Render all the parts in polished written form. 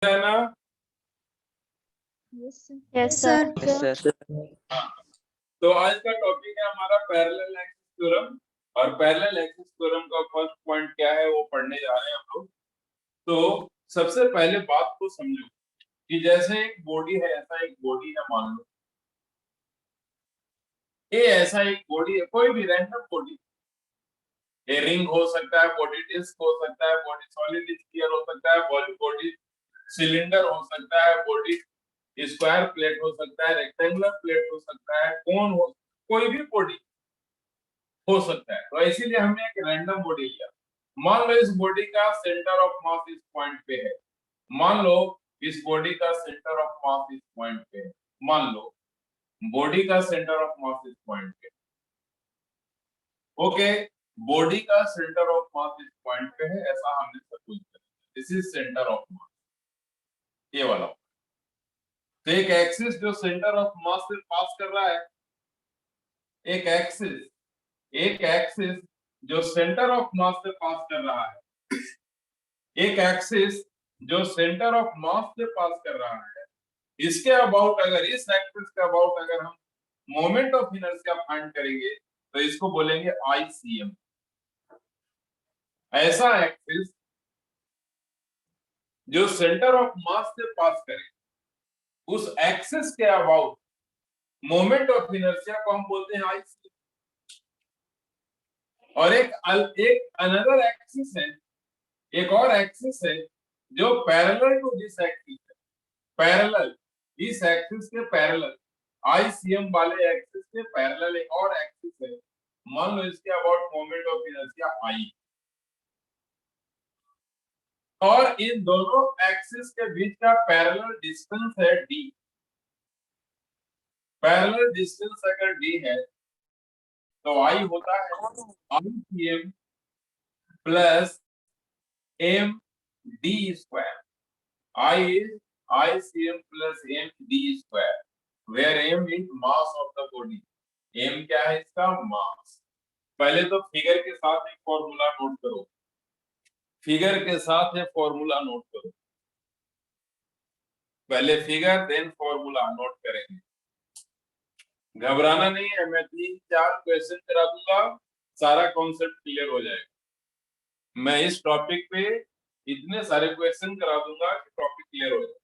है ना? Yes sir. Yes sir. तो आज का टॉपिक है हमारा पैरेलल एक्सिस थ्योरम। और पैरेलल एक्सिस थ्योरम का फर्स्ट पॉइंट क्या है वो पढ़ने जा रहे हैं हम लोग। तो सबसे पहले बात को समझो कि जैसे एक बॉडी है, ऐसा एक बॉडी है, मान लो ये ऐसा एक बॉडी है, कोई भी रैंडम बॉडी। ये रिंग हो सकता है, बॉडी डिस्क हो सकता है, बॉडी सॉलिड स्फीयर हो सकता है, बॉडी सिलेंडर हो सकता है, बॉडी स्क्वायर प्लेट हो सकता है, रेक्टेंगुलर प्लेट हो सकता है, कोन हो, कोई भी बॉडी हो सकता है। तो इसीलिए हमने एक रैंडम बॉडी लिया। मान लो इस बॉडी का सेंटर ऑफ मास इस पॉइंट पे है। मान लो इस बॉडी का सेंटर ऑफ मास इस पॉइंट पे है। मान लो बॉडी का सेंटर ऑफ मास इस पॉइंट पे। ओके, बॉडी का सेंटर ऑफ मास इस पॉइंट पे है, ऐसा हमने सपोज किया। This is centre of mass, ये वाला। तो एक एक्सिस जो सेंटर ऑफ मास से पास कर रहा है, एक एक्सिस जो सेंटर ऑफ मास से पास कर रहा है, एक एक्सिस जो सेंटर ऑफ मास से पास कर रहा है, इसके अबाउट अगर इस एक्सिस के अबाउट अगर हम मोमेंट ऑफ इनर्शिया फाइंड करेंगे तो इसको बोलेंगे आईसीएम। ऐसा एक्सिस जो सेंटर ऑफ मास से पास करे, उस एक्सिस के अबाउट मोमेंट ऑफ इनर्शिया को हम बोलते हैं आईसीएम। और एक अनदर एक्सिस है, एक और एक्सिस है जो पैरेलल टू दिस एक्सिस है, पैरेलल, इस एक्सिस के पैरेलल, आईसीएम वाले एक्सिस के पैरेलल एक और एक्सिस है। मान लो इसके about moment of inertia I, और इन दोनों एक्सिस के बीच का पैरेलल डिस्टेंस है डी। पैरेलल डिस्टेंस अगर डी है तो आई होता है ICM plus M D square. I is ICM plus md square, where m is mass of the body। m क्या है इसका? मास। पहले तो फिगर के साथ एक फॉर्मूला नोट करो, फिगर के साथ एक फॉर्मूला नोट करो। पहले फिगर देन फॉर्मूला नोट करेंगे। घबराना नहीं है, मैं 3-4 क्वेश्चन करा दूंगा, सारा कॉन्सेप्ट क्लियर हो जाएगा। मैं इस टॉपिक पे इतने सारे क्वेश्चन करा दूंगा कि टॉपिक क्लियर हो जाए।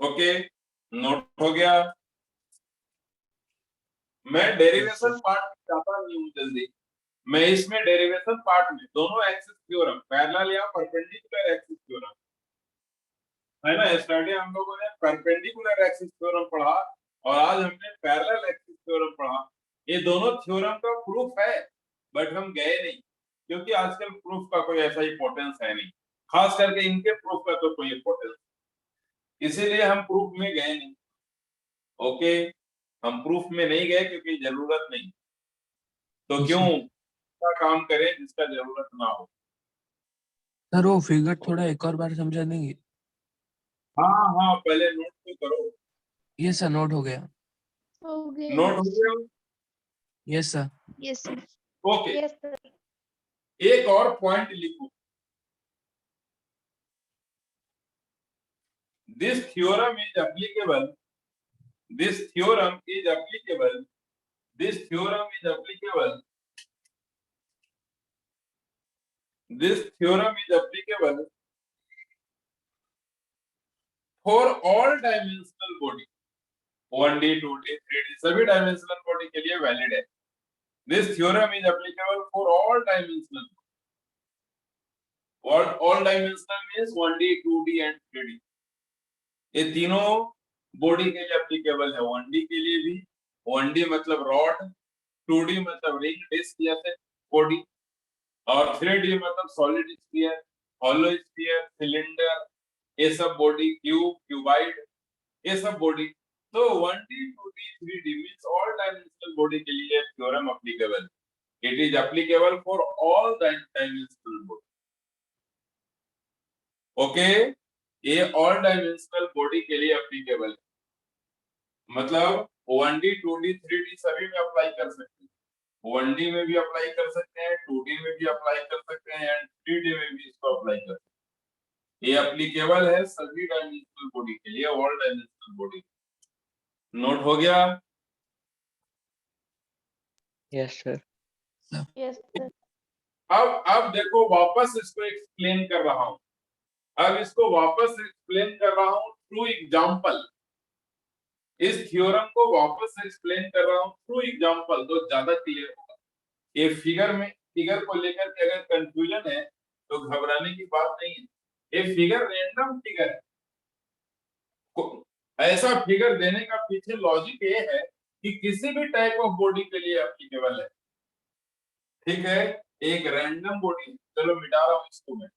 ओके, नोट हो गया। मैं डेरिवेशन पार्ट जाता नहीं हूं जल्दी। मैं इसमें डेरिवेशन पार्ट में दोनों एक्सिस थ्योरम, पैरेलल या परपेंडिकुलर एक्सिस थ्योरम है ना, स्टडी हम लोगों ने परपेंडिकुलर एक्सिस थ्योरम पढ़ा और आज हमने पैरेलल एक्सिस थ्योरम पढ़ा। ये दोनों थ्योरम का प्रूफ है, बट हम गए नहीं क्योंकि आजकल प्रूफ का कोई ऐसा इंपॉर्टेंस है नहीं, खास करके इनके प्रूफ का तो कोई इंपॉर्टेंस, इसीलिए हम प्रूफ में गए नहीं। ओके, हम प्रूफ में नहीं गए क्योंकि जरूरत नहीं। तो क्यों का काम करें जिसका जरूरत ना हो। सर वो फिगर थोड़ा एक और बार समझा देंगे? हाँ हाँ, पहले नोट तो करो। ये सर नोट हो गया। नोट हो गया? Yes sir. Yes sir. Okay, एक और पॉइंट लिखो। This theorem is applicable, this theorem is applicable, this theorem is applicable, this theorem is applicable for all dimensional body, 1D 2D 3D सभी dimensional body के लिए valid है। This theorem is applicable for all dimensional, all dimensional means 1D 2D and 3D। ये तीनों body के लिए applicable है। 1D के लिए भी, 1D मतलब रॉड, 2D मतलब रिंग डिस्क जैसे बॉडी, और 3D मतलब solid sphere, hollow sphere, cylinder, ये सब बॉडी, क्यूब, क्यूबाइड, ये सब बॉडी। तो 1D 2D 3D means all dimensional body के लिए theorem applicable. It is applicable for all dimensional body. Okay, ये all dimensional body के लिए applicable है, मतलब 1D 2D 3D सभी में अप्लाई कर सकते हैं, 1D में भी अप्लाई कर सकते हैं, 2D में भी अप्लाई कर सकते हैं एंड 3D में भी इसको अप्लाई कर सकते हैं। ये एप्लीकेबल है सभी डायमेंशनल बॉडी के लिए, ऑल डायमेंशनल बॉडी। नोट हो गया? Yes sir. Yes sir. अब देखो वापस इसको एक्सप्लेन कर रहा हूं, अब इसको वापस एक्सप्लेन कर रहा हूं थ्रू एग्जांपल। इस थ्योरम को वापस एक्सप्लेन कर रहा हूं थ्रू एग्जांपल, तो ज्यादा क्लियर होगा। ये फिगर को लेकर के अगर कंफ्यूजन है तो घबराने की बात नहीं है। ये फिगर रैंडम फिगर है, ऐसा फिगर देने का पीछे लॉजिक ये है कि किसी भी टाइप ऑफ बॉडी के लिए एप्लीकेबल है। ठीक है, एक रैंडम बॉडी, चलो मिटा रहा हूं इसको मैं।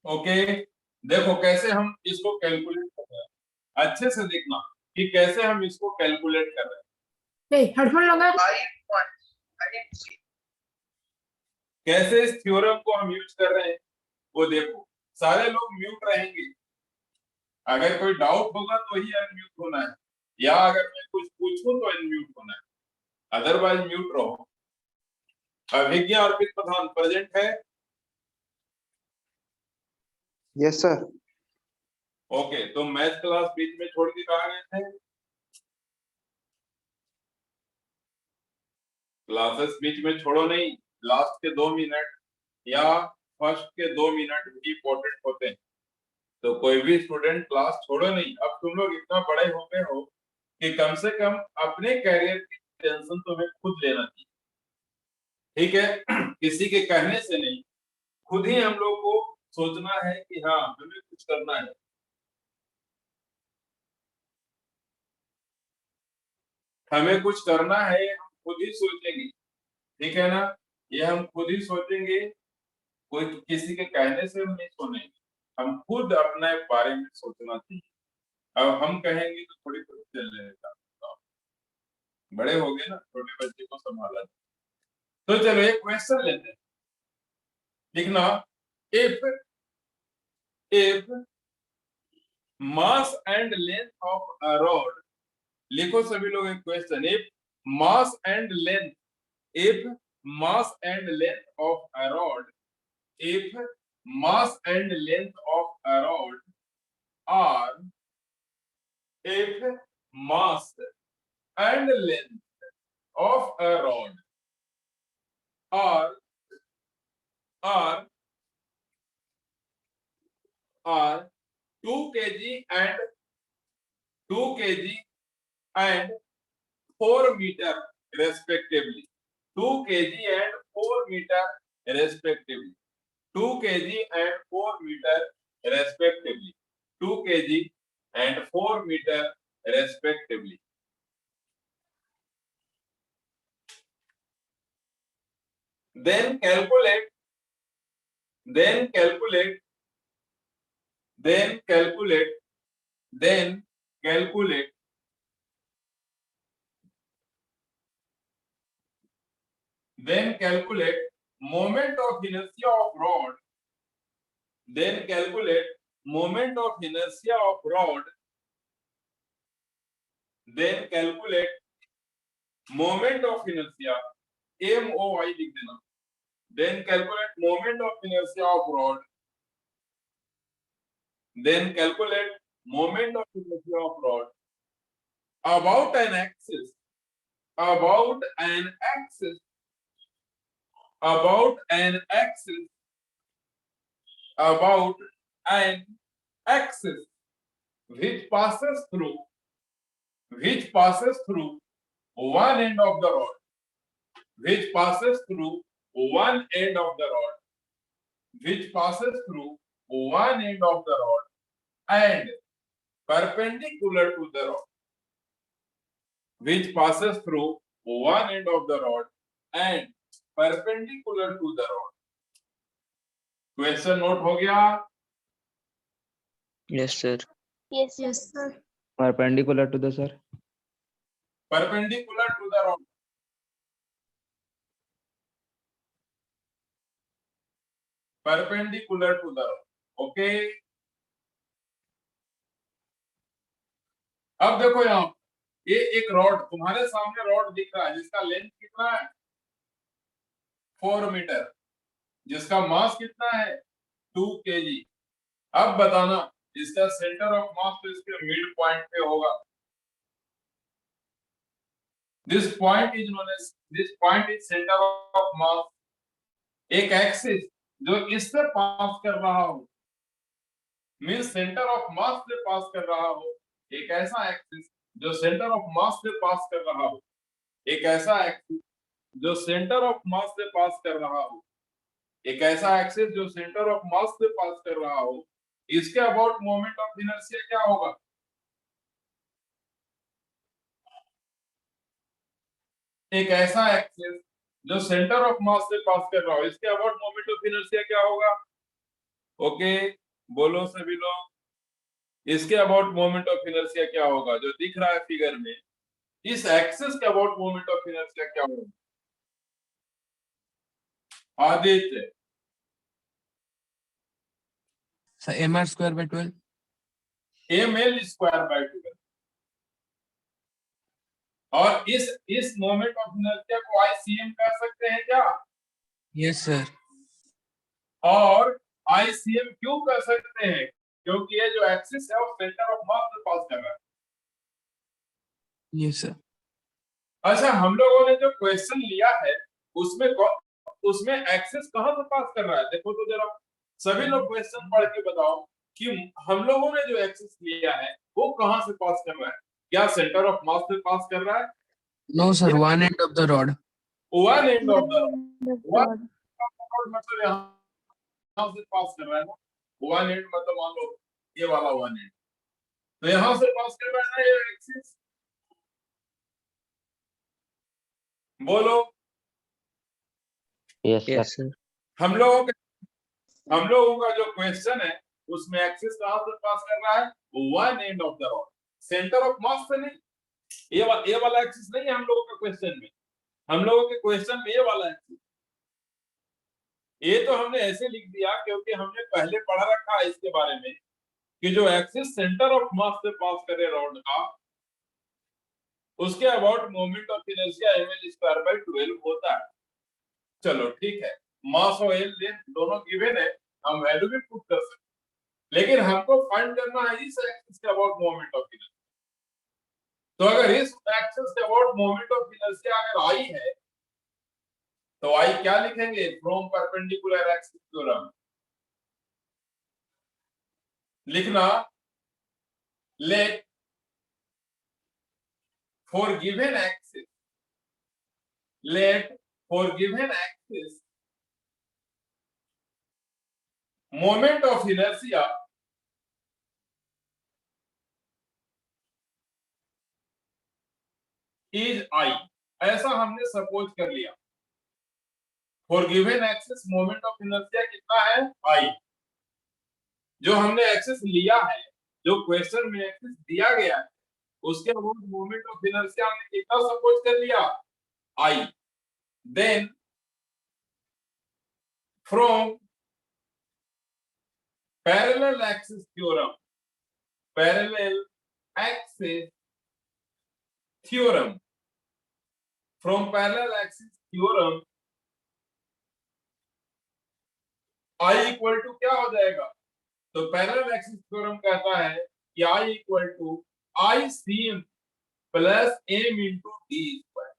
ओके, देखो कैसे हम इसको कैलकुलेट कर रहे हैं, अच्छे से देखना कि कैसे हम इसको कैलकुलेट कर रहे हैं। हेडफोन लगा। कैसे इस थ्योरम को हम यूज कर रहे हैं वो देखो। सारे लोग म्यूट रहेंगे, अगर कोई डाउट होगा तो ही अनम्यूट होना है, या अगर मैं कुछ पूछूं तो अनम्यूट होना है, अदरवाइज म्यूट रहो। अभिज्ञा अर्पित प्रधान प्रेजेंट है? Yes sir. ओके, तो मैथ क्लास बीच में छोड़ के कहा गए थे? क्लासेस बीच में छोड़ो नहीं, लास्ट के 2 मिनट या फर्स्ट के 2 मिनट भी इंपॉर्टेंट होते हैं, तो कोई भी स्टूडेंट क्लास छोड़ो नहीं। अब तुम लोग इतना बड़े हो गए हो कि कम से कम अपने कैरियर की टेंशन तुम्हें खुद लेना चाहिए, ठीक है? किसी के कहने से नहीं, खुद ही हम लोग को सोचना है कि हाँ हमें कुछ करना है। हमें कुछ करना है, हम खुद ही सोचेंगे, ठीक है ना? ये हम खुद ही सोचेंगे, कोई किसी के कहने से हम नहीं सुनेंगे, हम खुद अपने बारे में सोचना चाहिए। अब हम कहेंगे तो थोड़ी कुछ चलने का, बड़े हो गए ना, छोटे बच्चे को संभाला। तो चलो एक क्वेश्चन लेते हैं, लिखना if mass and length of a rod, लिखो सभी लोग एक question, if mass and length of a rod, if mass and length of a rod are, if mass and length of a rod are 2 kg and 4 meter respectively, 2 kg and 4 meter respectively, 2 kg and 4 meter respectively, 2 kg and 4 meter respectively. Then calculate moment of inertia of rod. Then calculate moment of inertia of rod. Then calculate moment of inertia, MOI लिख देना. Then calculate moment of inertia of rod. Then calculate moment of inertia of rod about an axis, about an axis which passes through one end of the rod, which passes through one end of the rod, which passes through one end of the rod and perpendicular to the rod, which passes through one end of the rod and perpendicular to the rod. Question note हो गया? Yes sir. Yes, sir. Perpendicular to the sir. Perpendicular to the rod. Perpendicular to the rod. Okay. अब देखो यहाँ ये एक rod तुम्हारे सामने rod दिख रहा है जिसका लेंथ कितना है 4 मीटर, जिसका मास कितना है 2 kg। अब बताना इसका सेंटर ऑफ मास तो इसके मिड पॉइंट पे होगा। This point is centre of mass. एक एक्सिस जो इससे पास कर रहा हो मींस सेंटर ऑफ मास से पास कर रहा हो, एक ऐसा एक्सिस जो सेंटर ऑफ मास से पास कर रहा हो, एक ऐसा एक्सिस जो सेंटर ऑफ मास से पास कर रहा हो, एक ऐसा एक्सिस जो सेंटर ऑफ मास से पास कर रहा हो, इसके अबाउट मोमेंट ऑफ इनर्शिया क्या होगा? एक ऐसा एक्सिस जो सेंटर ऑफ मास से पास कर रहा हो, इसके अबाउट मोमेंट ऑफ इनर्शिया क्या होगा? ओके, बोलो सभी लोग, इसके अबाउट मोमेंट ऑफ इनर्शिया क्या होगा? जो दिख रहा है फिगर में, इस एक्सिस के अबाउट मोमेंट ऑफ इनर्शिया क्या होगा? Aditya, mr square by 12। ml square by 12। और इस मोमेंट ऑफ इनर्शिया को ICM कह सकते हैं क्या? Yes sir. और ICM क्यों कह सकते हैं? क्योंकि ये जो एक्सिस है वो सेंटर ऑफ मास से पास कर रहा है। Yes sir. अच्छा, हम लोगों ने जो क्वेश्चन लिया है उसमें एक्सिस कहां से पास कर रहा है? देखो तो जरा सभी लोग क्वेश्चन पढ़ के बताओ कि हम लोगों ने जो एक्सिस लिया है वो कहां से पास कर रहा है? क्या सेंटर ऑफ मास से पास कर रहा है? No sir, one end of the rod. One end of the rod मतलब यहाँ से पास कर रहा है ना। वन एंड मतलब मान लो ये वाला वन एंड, तो यहाँ से पास कर रहा है ना ये एक्सिस। बोलो। Yes sir. हम लोगों का जो क्वेश्चन है उसमें एक्सिस कहां से पास कर रहा है? One end of the rod, centre of mass से नहीं। ये वाला एक्सिस नहीं है हम लोगों का क्वेश्चन में। हम लोगों के क्वेश्चन में ये वाला एक्सिस, ये तो हमने ऐसे लिख दिया क्योंकि हमने पहले पढ़ा रखा है इसके बारे में कि जो एक्सिस सेंटर ऑफ मास से पास करे रॉड का, उसके about moment of inertia ml square by 12 होता है। चलो ठीक है, मास और एल लेंथ दोनों गिवन है, हम वैल्यू भी पुट कर सकते हैं, लेकिन हमको फाइंड करना है इस एक्सिस के अबाउट मोमेंट ऑफ इनर्शिया। तो अगर इस एक्सिस के अबाउट मोमेंट ऑफ इनर्शिया अगर आई है तो आई क्या लिखेंगे? फ्रॉम परपेंडिकुलर एक्सिस थ्योरम लिखना। Let for given axis, let for given axis moment of inertia is I, ऐसा हमने सपोज कर लिया। For given axis moment of inertia कितना है? I। जो हमने एक्सिस लिया है, जो क्वेश्चन में एक्सिस दिया गया है, उसके अबाउट मोमेंट ऑफ इनर्शिया हमने कितना सपोज कर लिया? I। Then from parallel axis theorem, parallel axis theorem, from parallel axis theorem I equal to क्या हो जाएगा? तो पैरेलल एक्सिस थ्योरम कहता है कि I equal to ICM plus M into D square,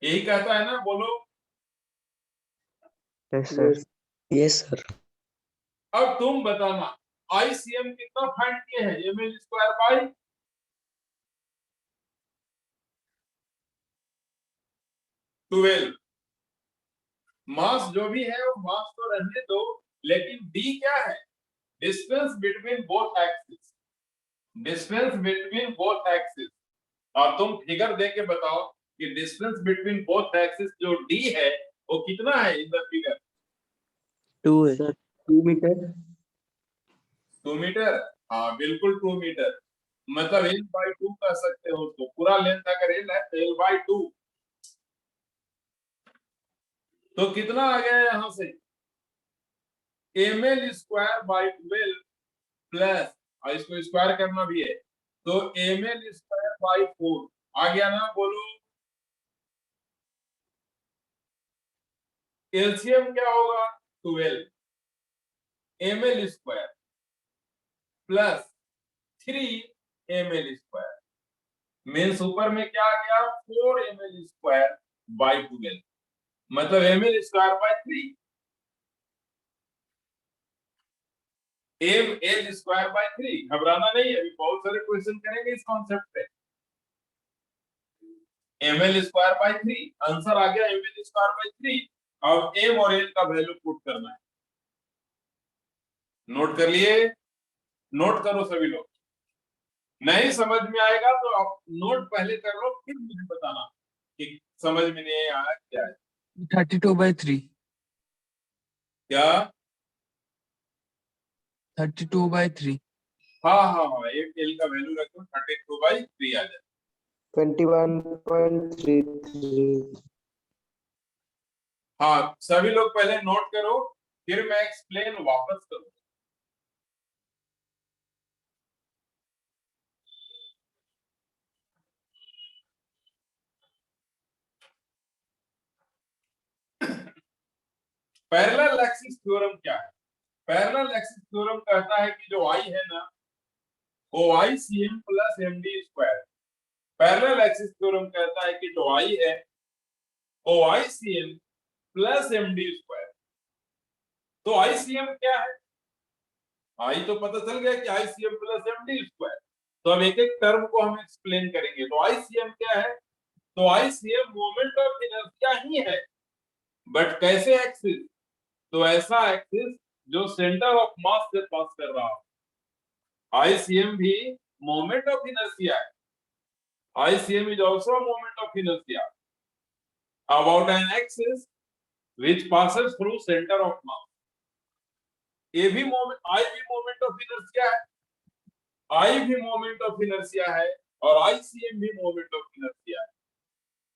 यही कहता है ना? बोलो। Yes sir. Yes, sir. अब तुम बताना ICM कितना फाइंड किए हैं? ml square by 12। मास जो भी है वो मास तो रहने दो, लेकिन डी क्या है? Distance between both axis, distance between both axis. और तुम फिगर दे के बताओ कि डिस्टेंस बिटवीन बोथ एक्सिस जो डी है वो कितना है इन द फिगर? 2 है। 2 मीटर। 2 मीटर। हाँ बिल्कुल 2 मीटर, मतलब l/2 कह सकते हो उसको। पूरा लेंथ अगर l है तो l/2। तो कितना आ गया यहां से ml²/12 प्लस, और इसको स्क्वायर करना भी है, तो ml²/4 आ गया ना, बोलो एलसीएम क्या होगा 12 ml² प्लस 3 ml², मीन्स ऊपर में क्या आ गया 4 ml²/12, मतलब ml²/3, ml²/3। घबराना नहीं है, अभी बहुत सारे क्वेश्चन करेंगे इस कॉन्सेप्ट पे। ml²/3 आंसर आ गया ml²/3। अब m और l का वैल्यू पुट करना है। नोट कर लिए? नोट करो सभी लोग। नहीं समझ में आएगा तो आप नोट पहले कर लो, फिर मुझे बताना कि समझ में नहीं आया क्या है। 32/3। क्या? 32/3। हाँ हाँ हाँ, एक एल का वैल्यू रखो 32/3 आ जाए। 21.33। हाँ सभी लोग पहले नोट करो, फिर मैं एक्सप्लेन वापस करूँ। पैरेलल एक्सिस थ्योरम क्या है? पैरेलल एक्सिस थ्योरम कहता है कि जो आई है ना, वो ICM plus MD²। Parallel axis theorem कहता है कि जो आई है वो ICM प्लस MD²। तो ICM क्या है? आई तो पता चल गया कि ICM प्लस MD²। तो अब एक एक टर्म को हम एक्सप्लेन करेंगे। तो ICM क्या है? तो ICM मोमेंट ऑफ इनर्शिया ही है, बट कैसे एक्सिस? तो ऐसा एक्सिस जो सेंटर ऑफ मास से पास कर रहा हो। ICM भी मोमेंट ऑफ इनर्शिया है। ICM is also a moment of inertia about an axis which passes through center of mass. ये भी मोमेंट, I भी मोमेंट ऑफ इनर्शिया है, I भी मोमेंट ऑफ इनर्शिया है, और ICM भी मोमेंट ऑफ इनर्शिया है।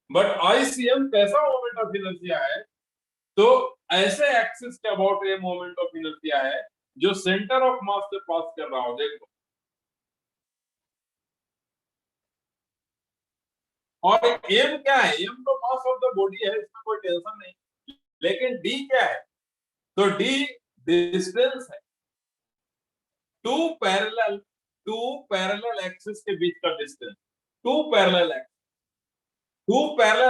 बट ICM कैसा मोमेंट ऑफ इनर्शिया है? तो ऐसे एक्सिस के अबाउट ये मोमेंट ऑफ इनर्शिया है जो सेंटर ऑफ मास से पास कर रहा हो। देखो, और एम क्या है? एम तो मास ऑफ द बॉडी है, इसमें कोई टेंशन नहीं। लेकिन डी क्या है? तो डी डिस्टेंस है, टू पैरेलल एक्सिस के बीच का डिस्टेंस। टू पैरेलल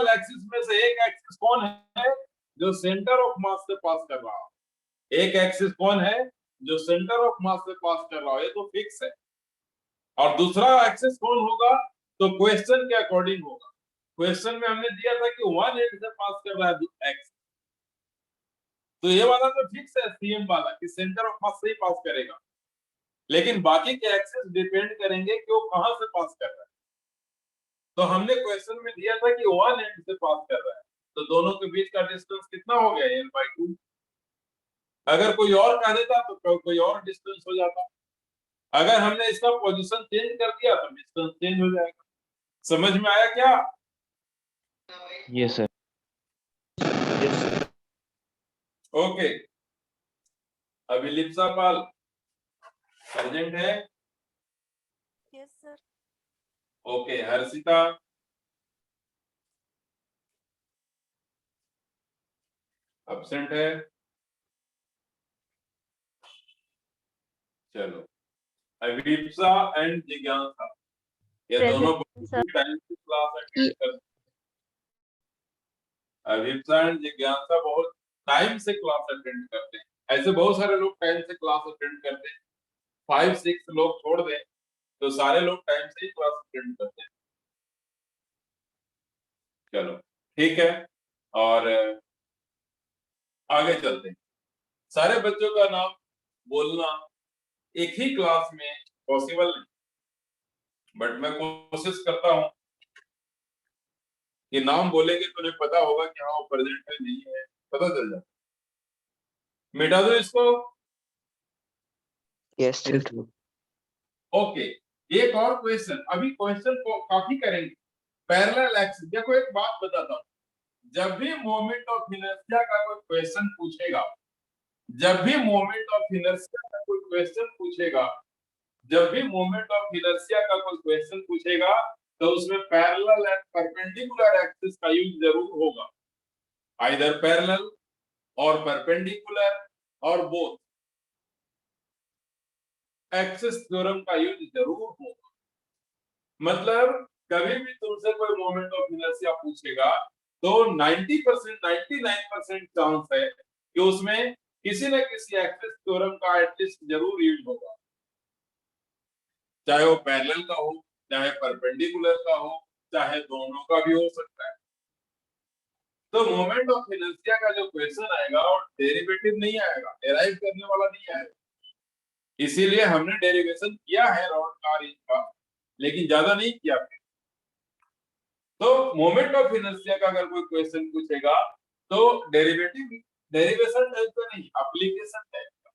एक्सिस में से एक एक्सिस कौन है? जो सेंटर ऑफ मास से पास कर रहा हो। एक एक्सिस कौन है? जो सेंटर ऑफ मास से पास कर रहा हो, ये तो फिक्स है। और दूसरा एक्सिस कौन होगा? तो क्वेश्चन के अकॉर्डिंग होगा। क्वेश्चन में हमने दिया था कि वन एंड से पास कर रहा है एक्स, तो ये वाला तो फिक्स है सीएम वाला कि सेंटर ऑफ मास से ही पास करेगा। लेकिन बाकी के एक्सिस डिपेंड करेंगे कि वो कहां से पास कर रहा है। तो हमने क्वेश्चन में दिया था कि वन एंड से पास कर रहा है, तो दोनों के बीच का डिस्टेंस कितना हो गया? l/2। अगर कोई और कह देता तो कोई और डिस्टेंस हो जाता। अगर हमने इसका पोजीशन चेंज कर दिया तो डिस्टेंस चेंज हो जाएगा। समझ में आया क्या? Yes, sir. ओके, अभी लिप्सा पाल प्रेजेंट है? Yes, sir. Okay, Harshita? Absent है। चलो, अभिप्सा एंड जिज्ञासा, ये Present, दोनों sir. टाइम से क्लास अटेंड करते। अभिप्सा एंड जिज्ञासा बहुत टाइम से क्लास अटेंड करते हैं। ऐसे बहुत सारे लोग टाइम से क्लास अटेंड करते हैं। 5-6 लोग छोड़ दें तो सारे लोग टाइम से ही क्लास अटेंड करते हैं। चलो ठीक है, और आगे चलते हैं। सारे बच्चों का नाम बोलना एक ही क्लास में पॉसिबल नहीं, बट मैं कोशिश करता हूँ कि नाम बोलेंगे तो उन्हें पता होगा कि हाँ वो प्रेजेंट है नहीं है, पता चल जाता। मिटा दो इसको। Yes, sir. Yes, sir. Okay, एक और क्वेश्चन, अभी क्वेश्चन को कॉपी करेंगे। पैरेलल एक्सिस, देखो एक बात बताता हूँ, जब भी मोमेंट ऑफ इनर्शिया का कोई क्वेश्चन पूछेगा, जब भी मोमेंट ऑफ इनर्शिया का कोई क्वेश्चन पूछेगा, जब भी मोमेंट ऑफ इनर्शिया का कोई क्वेश्चन पूछेगा, तो उसमें पैरेलल एंड परपेंडिकुलर एक्सिस का यूज जरूर होगा, आइदर पैरेलल और परपेंडिकुलर और बोथ एक्सिस थ्योरम का यूज जरूर होगा। मतलब कभी भी तुमसे कोई मोमेंट ऑफ इनर्शिया पूछेगा तो 90%, 99% चांस है कि उसमें किसी न किसी एक्सिस थ्योरम का एटलीस्ट जरूर यूज होगा, चाहे वो पैरेलल का हो, चाहे परपेंडिकुलर का हो, चाहे दोनों का भी हो सकता है। तो मोमेंट ऑफ इनर्शिया का जो क्वेश्चन आएगा वो डेरिवेटिव नहीं आएगा, डेराइव करने वाला नहीं आएगा। इसीलिए हमने डेरिवेशन किया है रॉड का, रेंज का, लेकिन ज्यादा नहीं किया। तो मोमेंट ऑफ इनर्शिया का अगर कोई क्वेश्चन पूछेगा तो डेरिवेशन टाइप का नहीं, एप्लीकेशन टाइप का।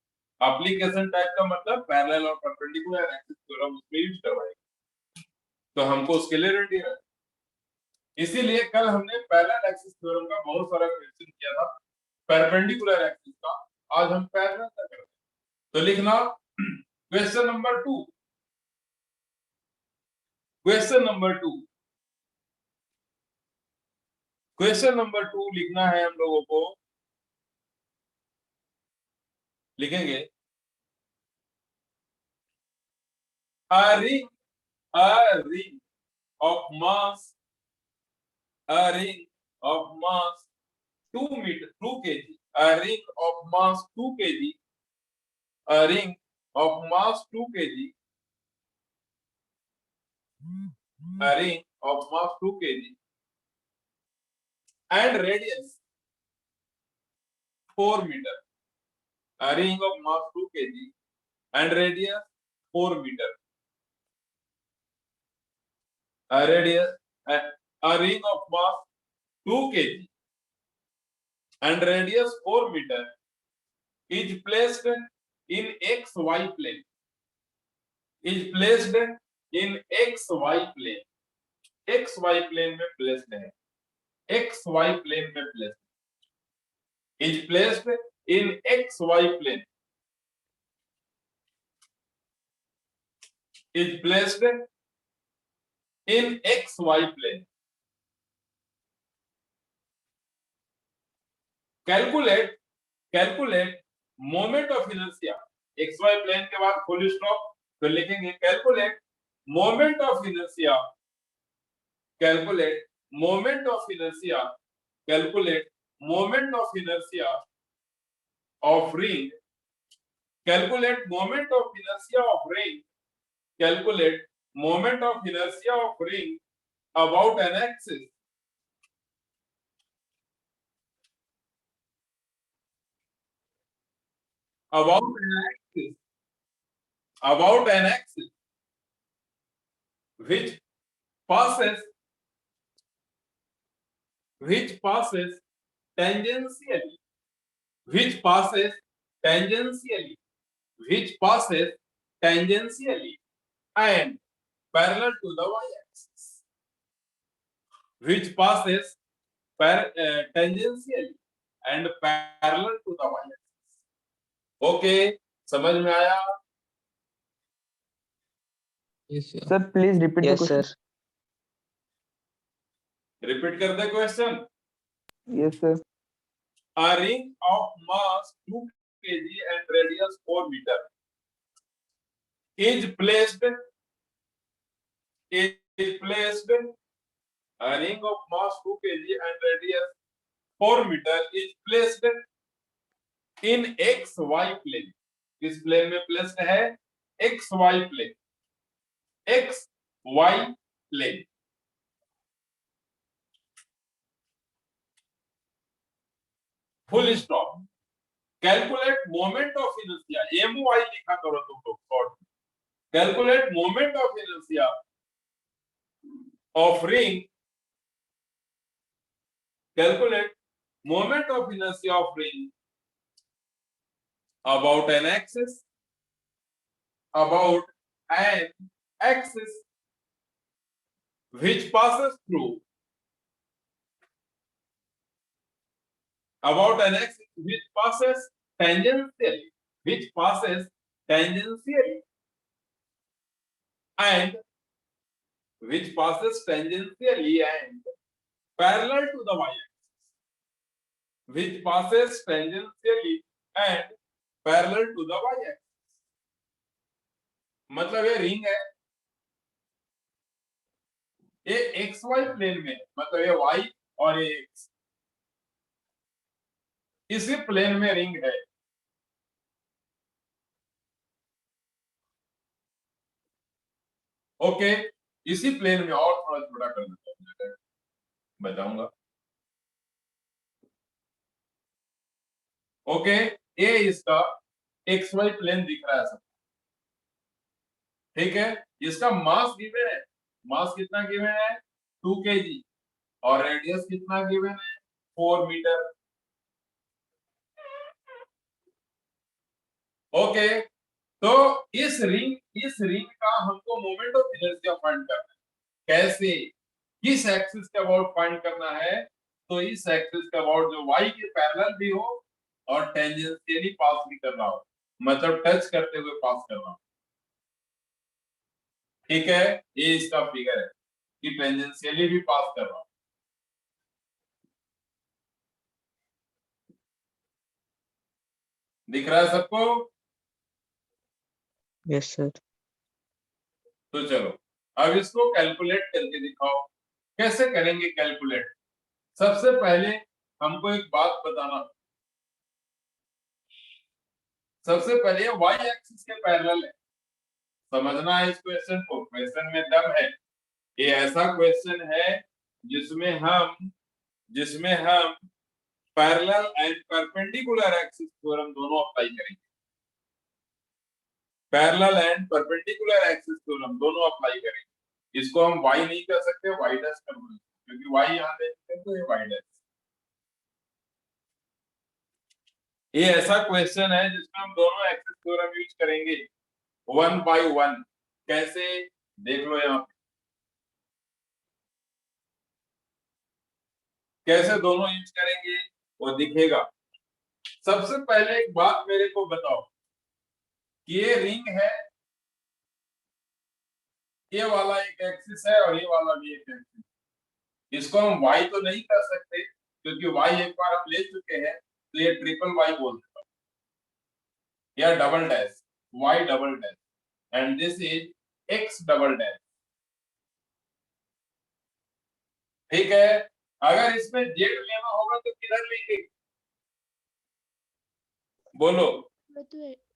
एप्लीकेशन टाइप का मतलब पैरेलल और परपेंडिकुलर एक्सिस थ्योरम उसमें यूज करवाएंगे, तो हमको उसके लिए रेडी है। इसीलिए कल हमने पैरेलल एक्सिस थ्योरम का बहुत सारा क्वेश्चन किया था, परपेंडिकुलर एक्सिस का आज हम पैरेलल का करेंगे। तो लिखना question number 2, question number 2, question number 2 लिखना है हम लोगों को। लिखेंगे a ring of mass, a ring of mass 2 kg, a ring of mass 2 kg, a ring of mass 2 kg, a ring of mass 2 kg and radius 4 meter, a ring of mass 2 kg and radius 4 meter, a ring of mass 2 kg and radius 4 meter is placed in XY plane, is placed in XY plane, XY plane में placed है, XY plane में placed, is placed in XY plane, is placed in XY plane. Calculate moment of inertia, XY plane के बाद full stop, फिर लिखेंगे calculate moment of inertia, calculate moment of inertia, calculate moment of inertia of ring, calculate moment of inertia of ring, calculate moment of inertia of ring about an axis, about an axis which passes tangentially, which passes tangentially, which passes tangentially and parallel to the y-axis, which passes tangentially and parallel to the y-axis. Okay, समझ में आया? Yes, sir. Sir, please repeat the Yes, question. sir. Repeat कर दे question. Yes, sir. A ring of mass 2 kg and radius 4 meter is placed, a ring of mass 2 kg and radius 4 meter is placed in XY plane. किस plane में placed है? XY plane, XY plane. Full stop. Calculate moment of inertia, MY लिखा करो तुम लोग short. Calculate moment of inertia of ring, calculate moment of inertia of ring about an axis, about an axis which passes through about an axis which passes tangentially and which passes tangentially and parallel to the y-axis, which passes tangentially and parallel to the y-axis. मतलब ये ring है, ये x Y plane में, मतलब ये Y और ये x, इसी प्लेन में रिंग है। ओके, इसी प्लेन में, और थोड़ा छोटा कर देता हूं, बताऊंगा। ओके, ये इसका एक्स वाई प्लेन दिख रहा है सब, ठीक है। इसका मास गिवन है, मास कितना गिवन है 2 kg, और रेडियस कितना गिवन है 4 मीटर। ओके, तो इस रिंग का हमको मोमेंट ऑफ इनर्शिया फाइंड करना है। कैसे, किस एक्सिस के अबाउट फाइंड करना है? तो इस एक्सिस के अबाउट जो y के पैरेलल भी हो और टेंजेंशियली पास भी कर रहा हो, मतलब टच करते हुए पास कर रहा हो, ठीक है। ये इसका फिगर है कि टेंजेंशियली भी पास कर रहा हो। दिख रहा है सबको? Yes, sir. तो चलो अब इसको कैलकुलेट करके दिखाओ। कैसे करेंगे कैलकुलेट? सबसे पहले हमको एक बात बताना, सबसे पहले y एक्सिस के पैरेलल है, समझना है इस क्वेश्चन को। क्वेश्चन में दम है, ये ऐसा क्वेश्चन है जिसमें हम parallel and perpendicular axis theorem दोनों अप्लाई करेंगे। Parallel and perpendicular axis theorem दोनों अप्लाई करेंगे। इसको हम y नहीं कर सकते, y डैश कर देंगे, क्योंकि y यहां दे सकते हैं, तो ये y डैश। ये ऐसा क्वेश्चन है जिसमें हम दोनों एक्सिस थ्योरम यूज करेंगे 1 by 1। कैसे, देख लो यहाँ पे कैसे दोनों यूज करेंगे वो दिखेगा। सबसे पहले एक बात मेरे को बताओ कि ये रिंग है, ये वाला एक एक्सिस है और ये वाला भी एक एक्सिस। इसको हम y तो नहीं कर सकते क्योंकि y एक बार हम ले चुके हैं, तो ये ट्रिपल y बोल देता हूं, या double dash, y double dash, and this is x double dash, ठीक है। अगर इसमें z लेना होगा तो किधर लेंगे, बोलो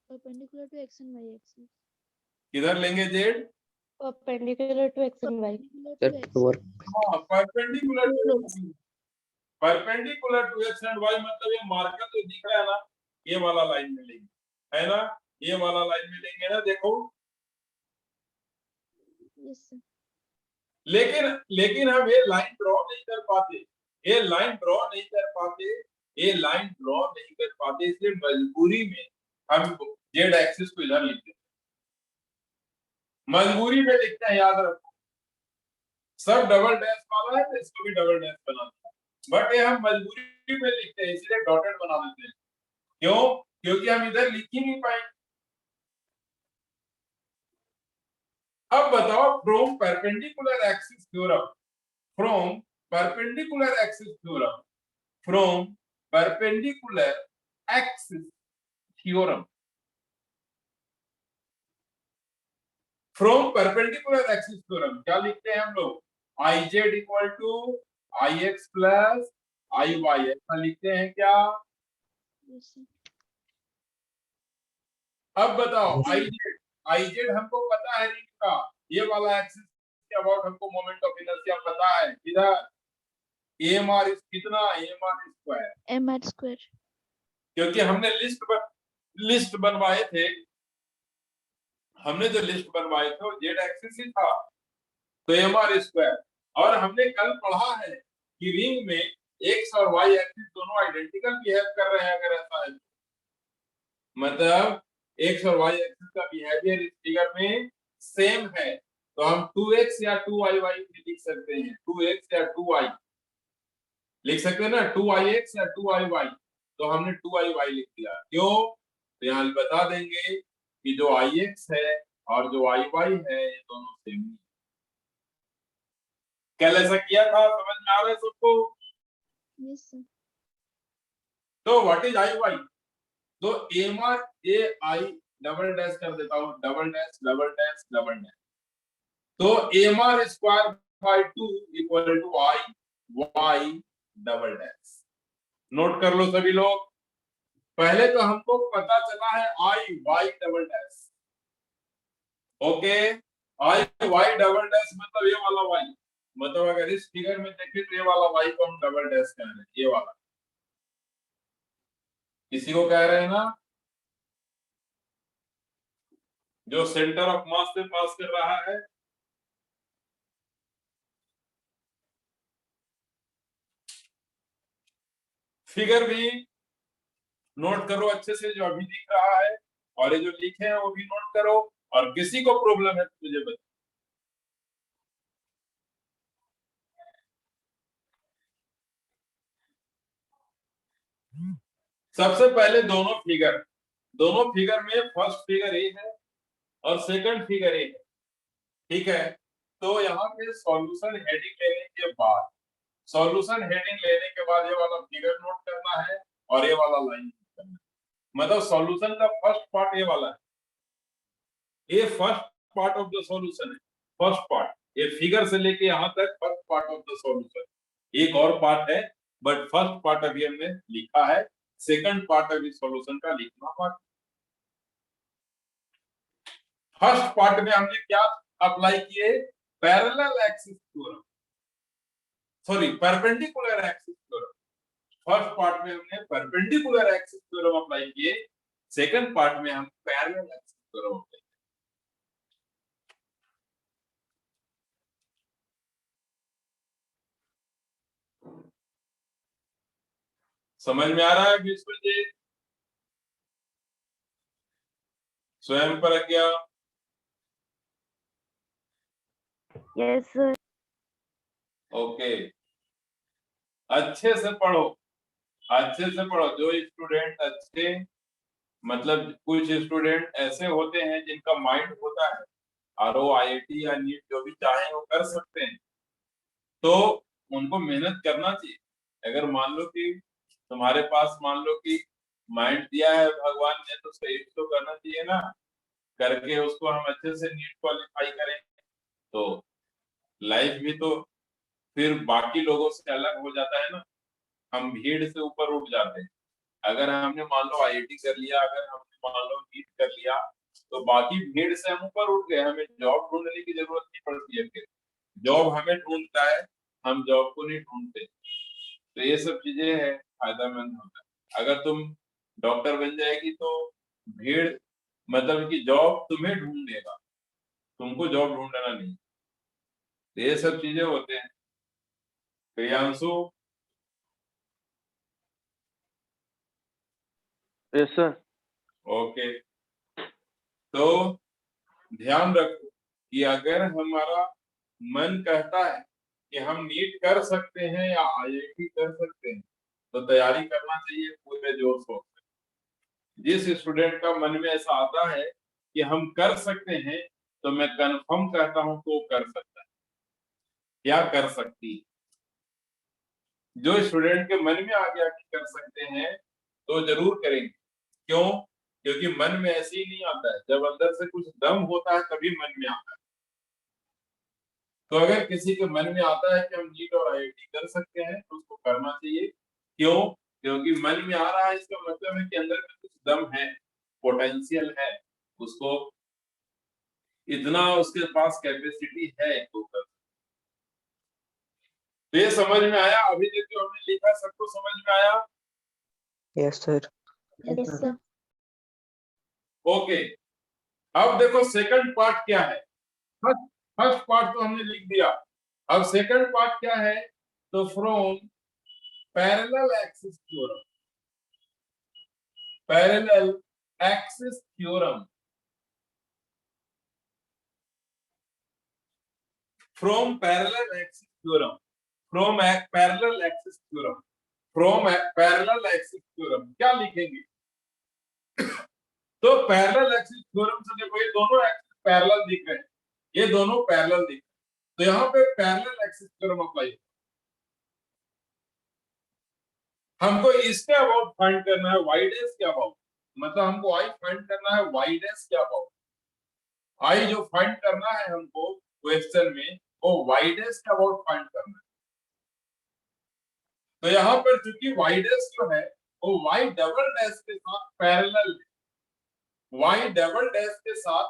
Perpendicular to x and y axis. किधर लेंगे z? Perpendicular to x and y. Sir, work. हाँ, perpendicular to X and Y, मतलब ये मार्कर जो दिख रहा है ना, ये वाला लाइन में लेंगे, है ना, ये वाला लाइन में लेंगे ना, देखो। Yes, sir. लेकिन हम ये लाइन ड्रॉ नहीं कर पाते, ये लाइन ड्रॉ नहीं कर पाते, इसलिए मजबूरी में हम जेड एक्सिस को इधर लिखते हैं, मजबूरी में लिखते हैं, याद रखो। सब डबल डैश वाला है तो इसको भी डबल डैश बना देते हैं, बट ये हम मजबूरी में लिखते हैं, इसलिए डॉटेड बना देते हैं। क्यों? क्योंकि हम इधर लिख ही नहीं पाएंगे। अब बताओ, from perpendicular axis theorem, from perpendicular axis theorem, from perpendicular axis theorem, from perpendicular axis theorem क्या लिखते हैं हम लोग? IZ equal to IX plus IY, ऐसा लिखते हैं क्या? Yes, sir. अब बताओ, IZ हमको पता है रिंग का, ये वाला एक्सिस के अबाउट हमको मोमेंट ऑफ इनर्शिया पता है, इधर AMR कितना, AMR स्क्वायर, mr square. क्योंकि हमने लिस्ट बनवाए थे, हमने जो लिस्ट बनवाए थे वो जेड एक्सिस ही था, तो mr स्क्वायर। और हमने कल पढ़ा है कि रिंग में एक्स और वाई एक्सिस दोनों आइडेंटिकल बिहेव कर रहे हैं, अगर ऐसा है, मतलब एक्स और वाई एक्सिस का बिहेवियर इस फिगर में सेम है तो हम 2x या 2yy भी लिख सकते हैं, 2x या 2y लिख सकते हैं ना, 2ix या 2iy, तो हमने 2iy लिख दिया। क्यों? तो यहाँ बता देंगे कि जो ix है और जो iy है ये दोनों सेम है। कल ऐसा किया था, समझ में आ रहा है सबको? Yes, sir. तो व्हाट इज iy? तो ए आई डबल डैश कर देता हूँ, double dash double dash double dash, तो MR square by 2 equal to I Y double dash. नोट कर लो सभी लोग। पहले तो हमको पता चला है आई वाई डबल डैश, ओके। आई वाई डबल डैश मतलब ये वाला वाई, मतलब अगर इस फिगर में देखें तो ये वाला वाई को हम डबल डैश कह रहे हैं, ये वाला। किसी को कह रहे हैं ना, जो सेंटर ऑफ मास से पास कर रहा है। फिगर भी नोट करो अच्छे से, जो अभी दिख रहा है, और ये जो लिखे हैं वो भी नोट करो, और किसी को प्रॉब्लम है तो मुझे बताओ। सबसे पहले दोनों फिगर में फर्स्ट फिगर ए है और सेकंड फिगर ए है, ठीक है। तो यहाँ पे सॉल्यूशन हेडिंग लेने के बाद, ये वाला फिगर नोट करना है और ये वाला लाइन नोट करना है। मतलब सॉल्यूशन का फर्स्ट पार्ट ये वाला है, ये first part of the solution है, फर्स्ट पार्ट, ये फिगर से लेके यहाँ तक first part of the solution. एक और पार्ट है बट फर्स्ट पार्ट अभी हमने लिखा है, सेकंड पार्ट अभी सॉल्यूशन का लिखना बाकी। फर्स्ट पार्ट में हमने क्या अप्लाई किए? Parallel axis theorem, sorry perpendicular axis theorem. First part में हमने परपेंडिकुलर एक्सिस थ्योरम अप्लाई किए, सेकंड पार्ट में हम पैरेलल एक्सिस थ्योरम अप्लाई। समझ में आ रहा है बिल्कुल जी? स्वयं प्रज्ञा। Yes, sir. ओके, अच्छे से पढ़ो, अच्छे से पढ़ो। जो स्टूडेंट अच्छे, मतलब कुछ स्टूडेंट ऐसे होते हैं जिनका माइंड होता है आरओ आईआईटी या नीट जो भी चाहे वो कर सकते हैं, तो उनको मेहनत करना चाहिए। अगर मान लो कि तुम्हारे पास, मान लो कि माइंड दिया है भगवान ने, तो सही तो करना चाहिए ना, करके उसको हम अच्छे से नीट क्वालिफाई करें तो लाइफ भी तो फिर बाकी लोगों से अलग हो जाता है ना, हम भीड़ से ऊपर उठ जाते हैं। अगर हमने मान लो आईआईटी कर लिया, अगर हमने मान लो नीट कर लिया, तो बाकी भीड़ से हम ऊपर उठ गए, हमें जॉब ढूंढने की जरूरत नहीं पड़ती है, फिर जॉब हमें ढूंढता है, हम जॉब को नहीं ढूंढते। तो ये सब चीजें है, फायदेमंद होता है। अगर तुम डॉक्टर बन जाएगी तो भीड़, मतलब कि जॉब तुम्हें ढूंढेगा, तुमको जॉब ढूंढना नहीं। तो ये सब चीजें होते हैं। प्रियांशु। Yes, sir. ओके, तो ध्यान रखो कि अगर हमारा मन कहता है कि हम नीट कर सकते हैं या आईआईटी कर सकते हैं, तो तैयारी करना चाहिए पूरे जोर शोर से। जिस स्टूडेंट का मन में ऐसा आता है कि हम कर सकते हैं, तो मैं कंफर्म कहता हूं तो कर सकता है या कर सकती है। जो स्टूडेंट के मन में आ गया कि कर सकते हैं, तो जरूर करेंगे। क्यों? क्योंकि मन में ऐसे ही नहीं आता है, जब अंदर से कुछ दम होता है तभी मन में आता है। तो अगर किसी के मन में आता है कि हम नीट और आईआईटी कर सकते हैं, तो उसको करना चाहिए। क्यों? क्योंकि मन में आ रहा है, इसका मतलब है कि अंदर में कुछ दम है, पोटेंशियल है, उसको इतना उसके पास कैपेसिटी है तो कर। तो ये समझ में आया? अभी तक जो हमने लिखा सबको समझ में आया? Yes, sir. Yes, sir. Okay, अब देखो सेकंड पार्ट क्या है। फर्स्ट पार्ट तो हमने लिख दिया, अब सेकंड पार्ट क्या है? तो from parallel axis theorem, parallel axis theorem, from parallel axis theorem, from parallel axis theorem, from parallel axis theorem क्या लिखेंगे? तो पैरेलल एक्सिस थ्योरम से देखो ये दोनों एक्सिस पैरेलल दिख रहे हैं, ये दोनों पैरेलल दिख रहे हैं, तो यहाँ पे पैरेलल एक्सिस थ्योरम अप्लाई। हमको इसके अबाउट फाइंड करना है y डैश के अबाउट, मतलब हमको i फाइंड करना है y डैश के अबाउट। i जो फाइंड करना है हमको क्वेश्चन में वो y डैश के अबाउट फाइंड करना है। तो यहाँ पर चूंकि y डैश जो है वो y डबल डैश के साथ पैरेलल है, y डबल डैश के साथ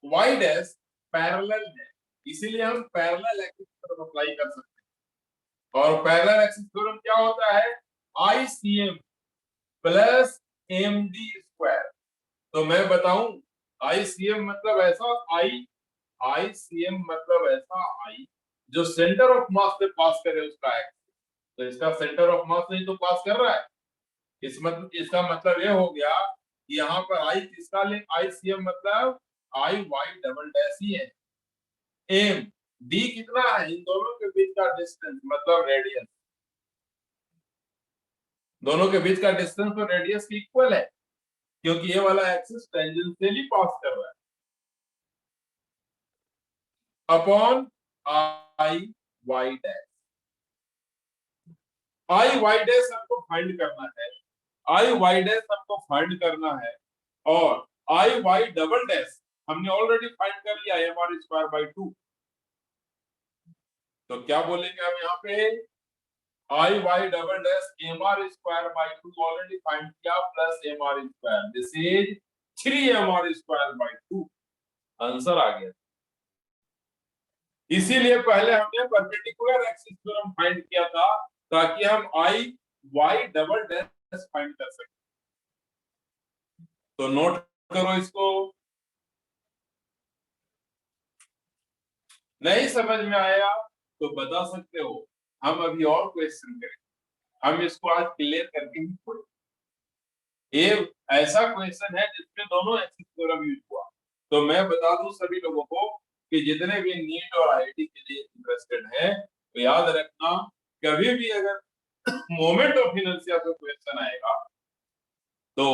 y डैश पैरेलल है, इसीलिए हम पैरेलल एक्सिस थ्योरम अप्लाई कर सकते हैं। और पैरेलल एक्सिस थ्योरम क्या होता है? ICM plus MD square. तो मैं बताऊं ICM मतलब ऐसा ICM मतलब ऐसा I जो सेंटर ऑफ मास से पास करे उसका एक्स। तो इसका सेंटर ऑफ मास नहीं तो पास कर रहा है, इसका मतलब ये हो गया कि यहाँ पर I किसका ले, ICM मतलब I Y डबल डैश ही है। M D कितना है? इन दोनों के बीच का डिस्टेंस मतलब रेडियस, दोनों के बीच का डिस्टेंस तो रेडियस की इक्वल है, क्योंकि ये वाला एक्सिस टेंजेंशियली पास कर रहा है। Upon I Y dash, I Y dash हमको फाइंड करना है, I Y डैश हमको फाइंड करना है, और I Y डबल डैश हमने ऑलरेडी फाइंड कर लिया mr स्क्वायर बाई 2। तो क्या बोलेंगे हम यहाँ पे? I Y double dash mr square by 2 already find किया, plus mr square, this is 3mr square by 2। Answer आ गया। इसीलिए पहले हमने परपेंडिकुलर एक्सिस थ्योरम फाइंड किया था ताकि हम I Y double dash find कर सकें। तो नोट करो इसको। नहीं समझ में आया तो बता सकते हो, हम अभी और क्वेश्चन करें, हम इसको आज क्लियर करके ही छोड़ेंगे। ये ऐसा क्वेश्चन है जिसमें दोनों एक्सिस थ्योरम यूज हुआ। तो मैं बता दूं सभी लोगों को कि जितने भी नीट और आईआईटी के लिए इंटरेस्टेड है तो याद रखना, कभी भी अगर मोमेंट ऑफ इनर्शिया पे क्वेश्चन आएगा तो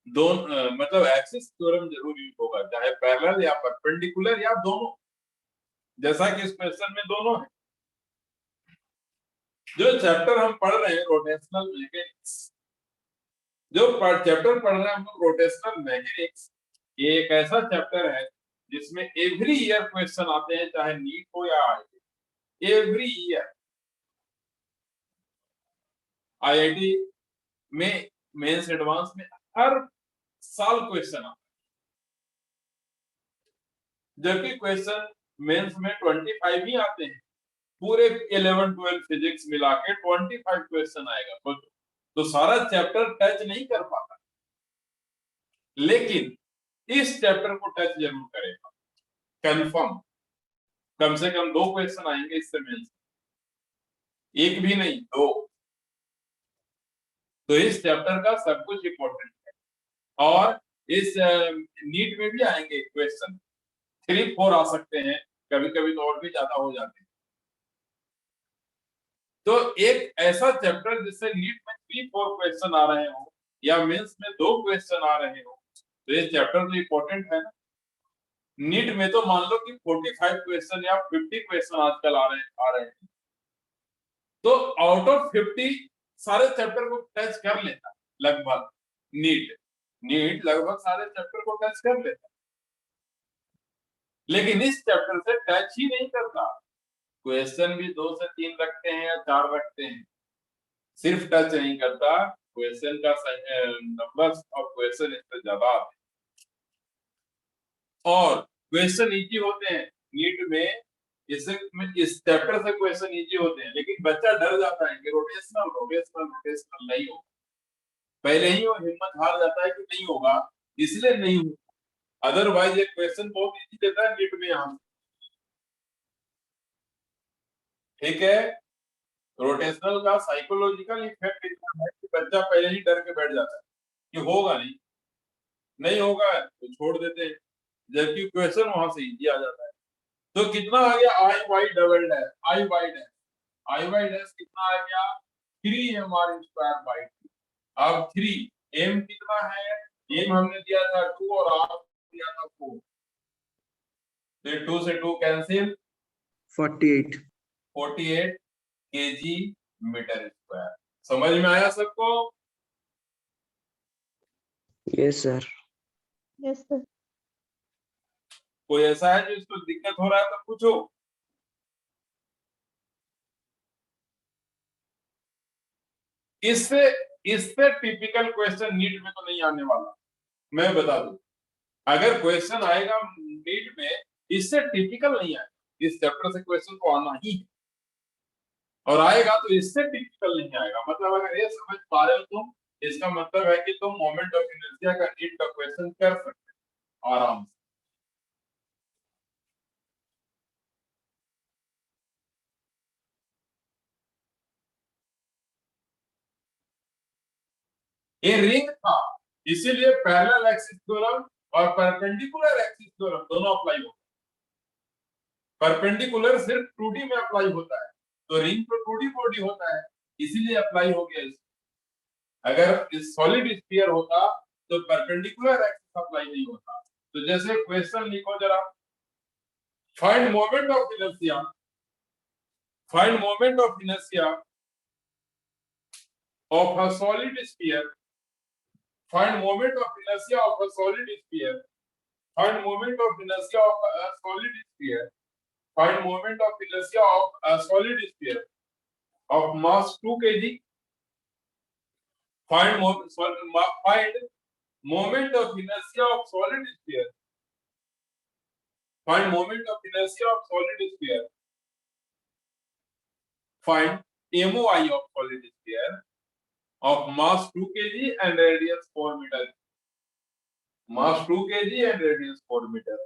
दोनों मतलब एक्सिस थ्योरम जरूर यूज होगा, चाहे पैरेलल या परपेंडिकुलर या दोनों, जैसा कि इस क्वेश्चन में दोनों है। जो चैप्टर हम पढ़ रहे हैं रोटेशनल मैकेनिक्स, जो चैप्टर पढ़ रहे हैं हम लोग रोटेशनल मैकेनिक्स, ये एक ऐसा चैप्टर है जिसमें एवरी ईयर क्वेश्चन आते हैं, चाहे नीट हो या आईआईटी। एवरी ईयर आईआईटी में मेंस एडवांस में हर साल क्वेश्चन आता है, जबकि क्वेश्चन मेंस में 25 ही आते हैं। पूरे 11-12 फिजिक्स मिला के 25 क्वेश्चन आएगा, तो सारा चैप्टर टच नहीं कर पाता, लेकिन इस चैप्टर को टच जरूर करेगा कंफर्म। कम से कम 2 क्वेश्चन आएंगे इससे मेंस, एक भी नहीं 2। तो इस चैप्टर का सब कुछ इंपॉर्टेंट है, और इस नीट में भी आएंगे क्वेश्चन, 3-4 आ सकते हैं, कभी कभी तो और भी ज्यादा हो जाते हैं। तो एक ऐसा चैप्टर जिससे नीट में 3-4 क्वेश्चन आ रहे हो या मेंस में 2 क्वेश्चन आ रहे हो, तो ये चैप्टर तो इंपॉर्टेंट है ना। नीट में तो मान लो कि 45 क्वेश्चन या 50 क्वेश्चन आजकल आ रहे हैं, तो आउट ऑफ 50 सारे चैप्टर को टच कर लेता लगभग। नीट लगभग सारे चैप्टर को टच कर लेता, लेकिन इस चैप्टर से टच ही नहीं करता। क्वेश्चन भी 2 से 3 रखते हैं या 4 रखते हैं, सिर्फ टच नहीं करता, क्वेश्चन का नंबर ऑफ क्वेश्चन इससे ज्यादा आते हैं, और क्वेश्चन इजी होते हैं नीट में। इस चैप्टर से क्वेश्चन इजी होते हैं, लेकिन बच्चा डर जाता है कि रोटेशनल रोटेशनल रोटेशनल नहीं होगा, पहले ही वो हिम्मत हार जाता है कि नहीं होगा, इसलिए नहीं होगा। अदरवाइज ये क्वेश्चन बहुत इजी देता है नीट में यहाँ, ठीक है। रोटेशनल का साइकोलॉजिकल इफेक्ट इतना है कि बच्चा पहले ही डर के बैठ जाता है कि होगा नहीं होगा तो छोड़ देते हैं, जबकि क्वेश्चन वहां से इजी आ जाता है। तो कितना आ गया I Y double dash I Y dash, I Y dash कितना आ गया 3mr स्क्वायर बाई 2। अब 3 m कितना है, m हमने दिया था 2 और r दिया था 4, तो 2 से 2 कैंसिल, 48 48 केजी मीटर स्क्वायर। समझ में आया सबको? Yes sir. Yes sir. कोई ऐसा है जिसको दिक्कत हो रहा है तो पूछो। इससे इससे टिपिकल क्वेश्चन नीट में तो नहीं आने वाला, मैं बता दूं। अगर क्वेश्चन आएगा नीट में, इससे टिपिकल नहीं आएगा, इस चैप्टर से क्वेश्चन को आना ही है, और आएगा तो इससे टिपिकल नहीं आएगा। मतलब अगर ये समझ पा रहे हो तुम, इसका मतलब है कि तुम मोमेंट ऑफ इनर्शिया का नीट का क्वेश्चन कर सकते हो आराम से। ये रिंग था, इसीलिए पैरेलल एक्सिस थ्योरम और परपेंडिकुलर एक्सिस थ्योरम दोनों अप्लाई होता है। परपेंडिकुलर सिर्फ 2D में अप्लाई होता है, तो रिंग तो 2D बॉडी होता है, इसीलिए अप्लाई हो गया इसमें। अगर इस सॉलिड स्फीयर होता तो परपेंडिकुलर एक्सिस अप्लाई नहीं होता। तो जैसे क्वेश्चन लिखो जरा, find moment of inertia, find moment of inertia of a solid sphere, find moment of inertia of a solid sphere, find moment of inertia of a solid sphere, find moment of inertia of a solid sphere of mass 2 kg, find moment of inertia of solid sphere, find moment of inertia of solid sphere, find MOI of solid sphere of mass 2 kg and radius 4 meter, mass 2 kg and radius 4 meter।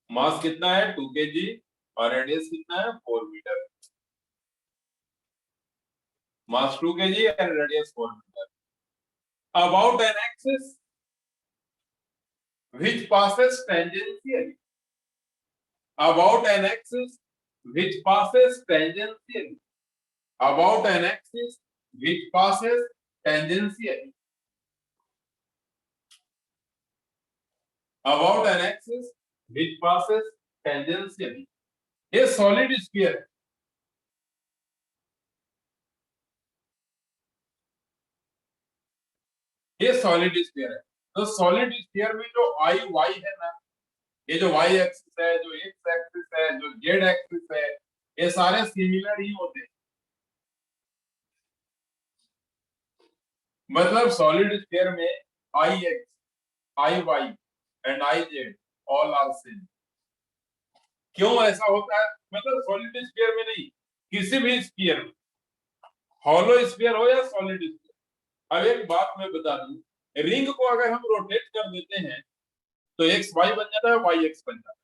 मास कितना है 2 kg और radius कितना है 4 metre. Mass 2 kg and radius 4 meter। About an axis which passes tangentially, about an axis which passes tangentially, about an axis which passes tangentially, about an axis which passes tangentially, a solid sphere, ये solid sphere है। तो solid sphere में जो आई Y है ना, ये जो Y axis है, जो एक्स एक्सिस है, जो जेड एक्सिस है, ये सारे सिमिलर ही होते हैं। मतलब सॉलिड स्फीयर में I X, I Y and I Z all are same. क्यों ऐसा होता है? मतलब सॉलिड स्फीयर में नहीं, किसी भी स्फीयर में, हॉलो स्फीयर हो या सॉलिड स्फीयर। अब एक बात मैं बता दूं, रिंग को अगर हम रोटेट कर देते हैं तो एक्स वाई बन जाता है, वाई एक्स बन जाता है।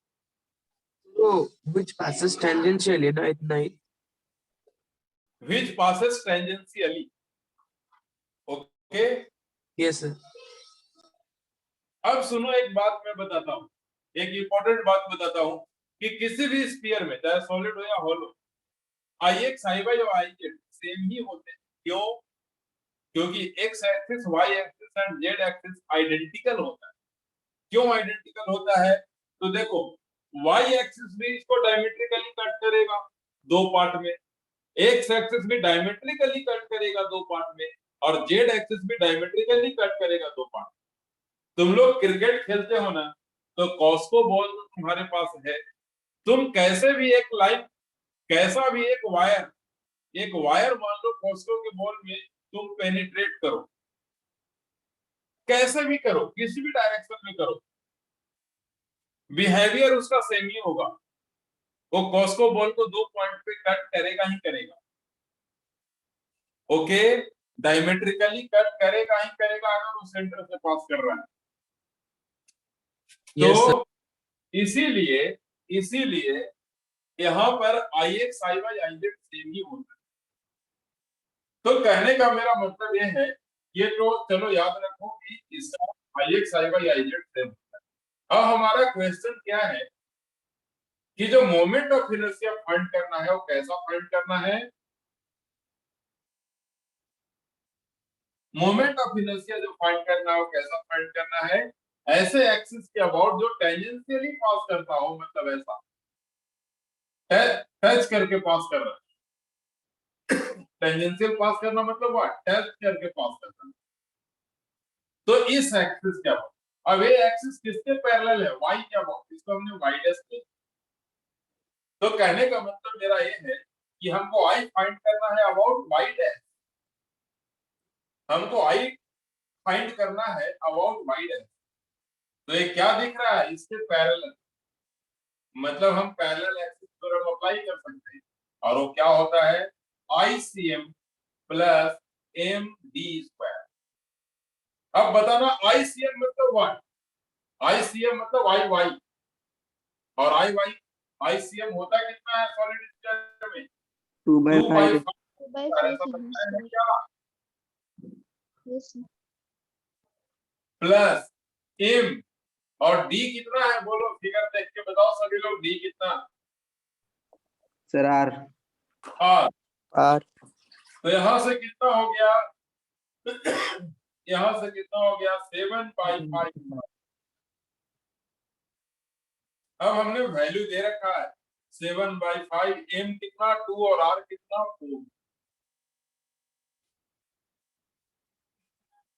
So, which passes tangentially, ना इतना ही। Which passes tangentially, okay? Yes sir. अब सुनो, एक बात मैं बताता हूँ, एक इंपॉर्टेंट बात बताता हूँ कि किसी भी स्फीयर में, चाहे सॉलिड हो या hollow, I X I Y और आई जेड सेम ही होते हैं। क्यों? क्योंकि X axis, Y axis and Z axis identical होता है। क्यों आइडेंटिकल होता है? तो देखो, वाई एक्सिस भी इसको डायमेट्रिकली कट करेगा दो पार्ट में, एक्स एक्सिस भी डायमेट्रिकली कट करेगा दो पार्ट में, और जेड एक्सिस भी डायमेट्रिकली कट करेगा दो पार्ट। तुम लोग क्रिकेट खेलते हो ना, तो कॉस्को बॉल तुम्हारे पास है, तुम कैसे भी एक लाइन, कैसा भी एक वायर मान लो कॉस्को के बॉल में तुम पेनिट्रेट करो, कैसे भी करो, किसी भी डायरेक्शन में करो, बिहेवियर उसका सेम ही होगा। वो कॉस्को बॉल को दो पॉइंट पे कट करेगा ही करेगा, ओके? डायमेट्रिकली कट करेगा ही करेगा अगर वो सेंटर से पास कर रहा है। Yes sir. तो इसीलिए यहाँ पर I X I Y I Z same ही होता है। तो कहने का मेरा मतलब ये है, ये तो चलो याद रखो कि इसका I X I Y I Z same होता है। अब हमारा क्वेश्चन क्या है कि जो मोमेंट ऑफ इनर्शिया फाइंड करना है वो कैसा फाइंड करना है। मोमेंट ऑफ इनर्शिया जो फाइंड करना है वो कैसा फाइंड करना है, ऐसे एक्सिस के अबाउट जो टेंजेंशियली पास करता हो, मतलब ऐसा टच करके पास कर रहा है। टेंजेंशियल पास करना मतलब what? टच करके पास करना। तो इस एक्सिस के अबाउट, अब ये एक्सिस किसके पैरेलल है, y के अबाउट, इसको हमने y डैश किया। तो कहने का मतलब मेरा ये है कि हमको i फाइंड करना है अबाउट y डैश, हमको i फाइंड करना है अबाउट y डैश। तो ये क्या दिख रहा है, इसके पैरेलल, मतलब हम पैरेलल एक्सिस थ्योरम अप्लाई कर सकते हैं, और वो क्या होता है, ICM प्लस MD²। अब बताना ICM मतलब what? ICM मतलब IY, और ICM होता कितना है सॉलिड स्फीयर में, 2/5 by ऐसा 5 बनता है sir. क्या, Yes sir. प्लस M, और D कितना है बोलो, फिगर देख के बताओ सभी लोग, D कितना, सर R R। R तो यहाँ से कितना हो गया, यहाँ से कितना हो गया 7/5। अब हमने वैल्यू दे रखा है 7/5, M कितना 2 और R कितना 4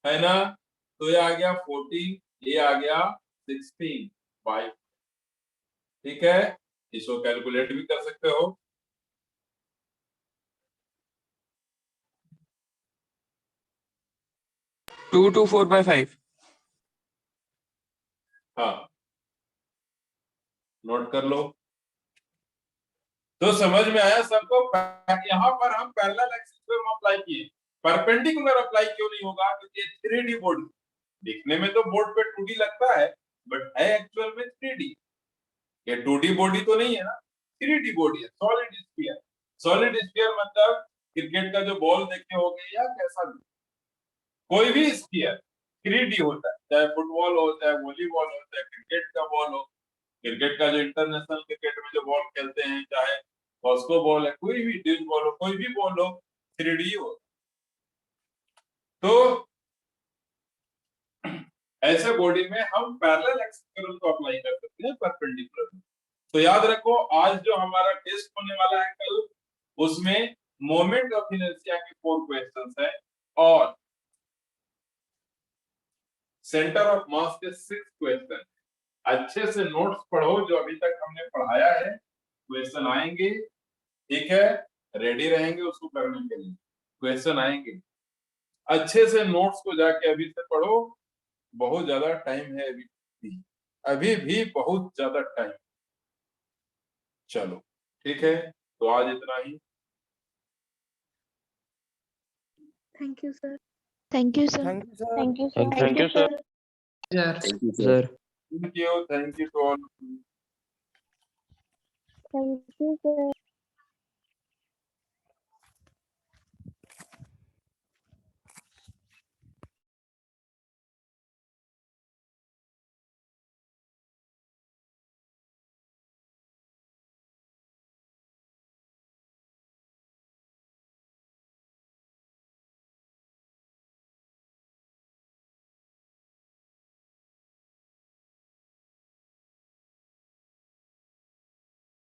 है ना। तो ये आ गया 14, ये आ गया 16/5। ठीक है, इसको कैलकुलेट भी कर सकते हो। Two two 4/5। हाँ, नोट कर लो। तो समझ में आया सबको, यहाँ पर हम पैरेलल एक्सिस थ्योरम अप्लाई किए, परपेंडिकुलर अप्लाई क्यों नहीं होगा, क्योंकि 3D बॉडी, दिखने में तो बोर्ड पे 2D लगता है, बट है एक्चुअल में 3D। ये 2D बॉडी तो नहीं है ना, 3D बॉडी है, सॉलिड स्फीयर। सॉलिड स्फीयर मतलब क्रिकेट का जो बॉल देखे होंगे या कैसा भी, कोई भी स्फीयर 3D होता है, चाहे फुटबॉल हो, चाहे वॉलीबॉल हो, चाहे क्रिकेट का बॉल हो। क्रिकेट का जो इंटरनेशनल क्रिकेट में जो बॉल खेलते हैं, चाहे बॉस्को बॉल है, कोई भी डिज बॉल हो, कोई भी बॉल हो, 3D हो। तो ऐसे बॉडी में हम पैरेलल एक्सिस थ्योरम को अप्लाई कर सकते हैं परपेंडिकुलर। तो याद रखो, आज जो हमारा टेस्ट होने वाला है कल, उसमें मोमेंट ऑफ इनर्शिया के 4 क्वेश्चंस हैं, और सेंटर ऑफ मास के 6 क्वेश्चन। अच्छे से नोट्स पढ़ो, जो अभी तक हमने पढ़ाया है, क्वेश्चन आएंगे, ठीक है, रेडी रहेंगे उसको करने के लिए, क्वेश्चन आएंगे। अच्छे से नोट्स को जाके अभी से पढ़ो, बहुत ज्यादा टाइम है अभी भी बहुत ज्यादा टाइम। चलो ठीक है, तो आज इतना ही। Thank you sir. Thank you sir. Thank you, sir. Thank you sir. Thank you sir. sir. Thank you to all of you. Thank you sir.